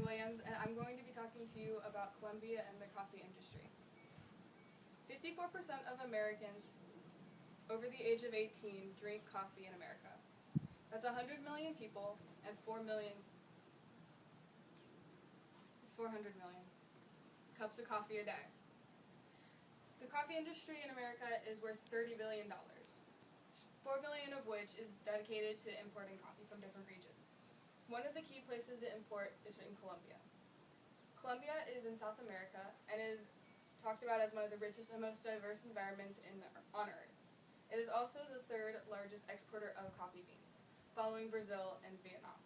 Williams, and I'm going to be talking to you about Colombia and the coffee industry. 54% of Americans over the age of 18 drink coffee in America. That's 100 million people and 4 million, it's 400 million cups of coffee a day. The coffee industry in America is worth $30 billion, 4 billion of which is dedicated to importing coffee from different regions. One of the key places to import is in Colombia. Colombia is in South America and is talked about as one of the richest and most diverse environments on Earth. It is also the third largest exporter of coffee beans, following Brazil and Vietnam.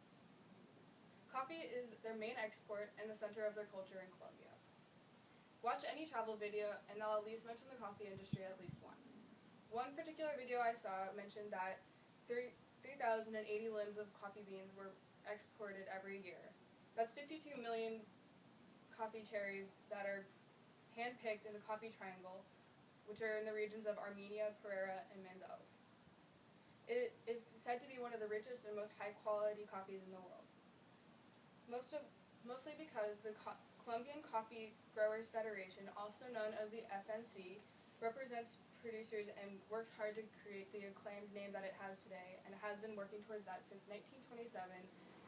Coffee is their main export and the center of their culture in Colombia. Watch any travel video and they'll at least mention the coffee industry at least once. One particular video I saw mentioned that 3,080 limbs of coffee beans were exported every year. That's 52 million coffee cherries that are hand-picked in the Coffee Triangle, which are in the regions of Armenia, Pereira, and Manizales. It is said to be one of the richest and most high-quality coffees in the world. Mostly because the Colombian Coffee Growers Federation, also known as the FNC, represents producers and works hard to create the acclaimed name that it has today, and has been working towards that since 1927,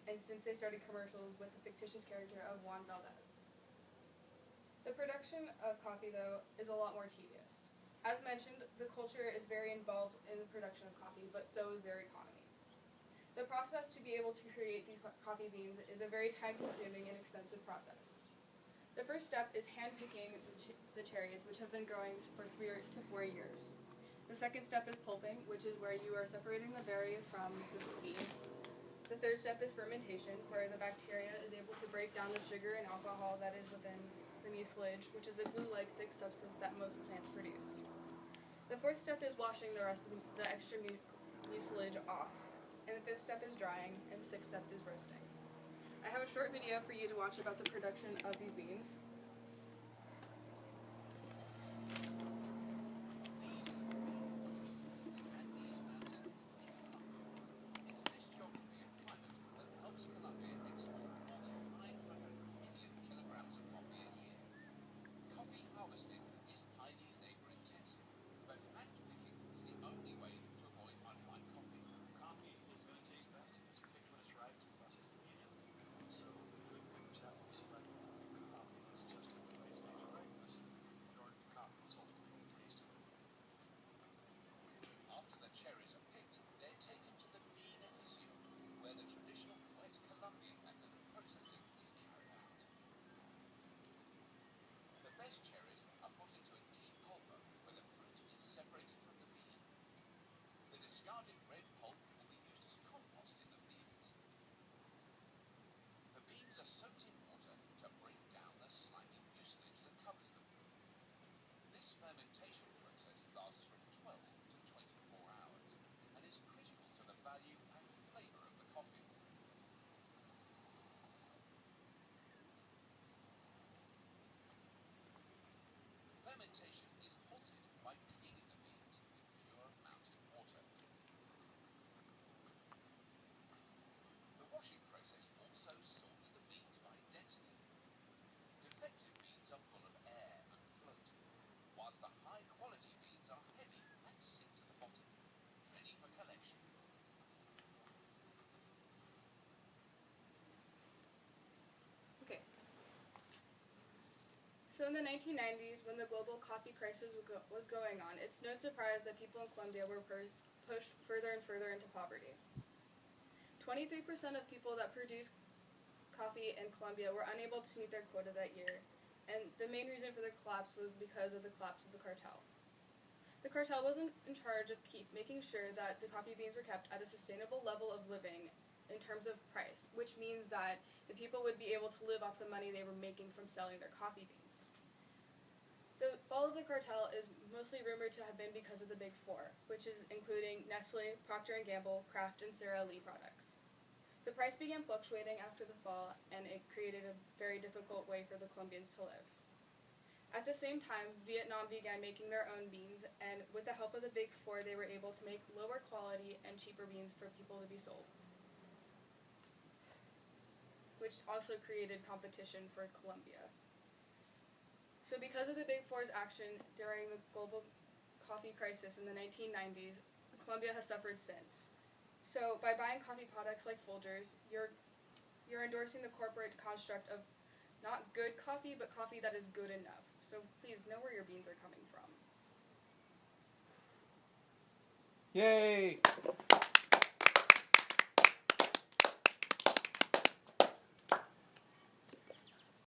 and since they started commercials with the fictitious character of Juan Valdez. The production of coffee, though, is a lot more tedious. As mentioned, the culture is very involved in the production of coffee, but so is their economy. The process to be able to create these coffee beans is a very time-consuming and expensive process. The first step is hand-picking the cherries, which have been growing for 3 to 4 years. The second step is pulping, which is where you are separating the berry from the bean. The third step is fermentation, where the bacteria is able to break down the sugar and alcohol that is within the mucilage, which is a glue-like thick substance that most plants produce. The fourth step is washing the rest of the extra mucilage off. And the fifth step is drying, and the sixth step is roasting. I have a short video for you to watch about the production of these beans. Fermentation is halted by cleaning the beans with pure mountain water. The washing process also sorts the beans by density. Defective beans are full of air and float, whilst the high-quality beans are heavy and sink to the bottom, ready for collection. Okay. So in the 1990s, when the global coffee crisis was going on, it's no surprise that people in Colombia were pushed further and further into poverty. 23% of people that produce coffee in Colombia were unable to meet their quota that year, and the main reason for the collapse was because of the collapse of the cartel. The cartel was in charge of making sure that the coffee beans were kept at a sustainable level of living in terms of price, which means that the people would be able to live off the money they were making from selling their coffee beans. The fall of the cartel is mostly rumored to have been because of the Big Four, which is including Nestle, Procter & Gamble, Kraft, and Sara Lee products. The price began fluctuating after the fall, and it created a very difficult way for the Colombians to live. At the same time, Vietnam began making their own beans, and with the help of the Big Four, they were able to make lower quality and cheaper beans for people to be sold. which also created competition for Colombia. So because of the Big Four's action during the global coffee crisis in the 1990s, Colombia has suffered since. So by buying coffee products like Folgers, you're endorsing the corporate construct of not good coffee, but coffee that is good enough. So please know where your beans are coming from. Yay!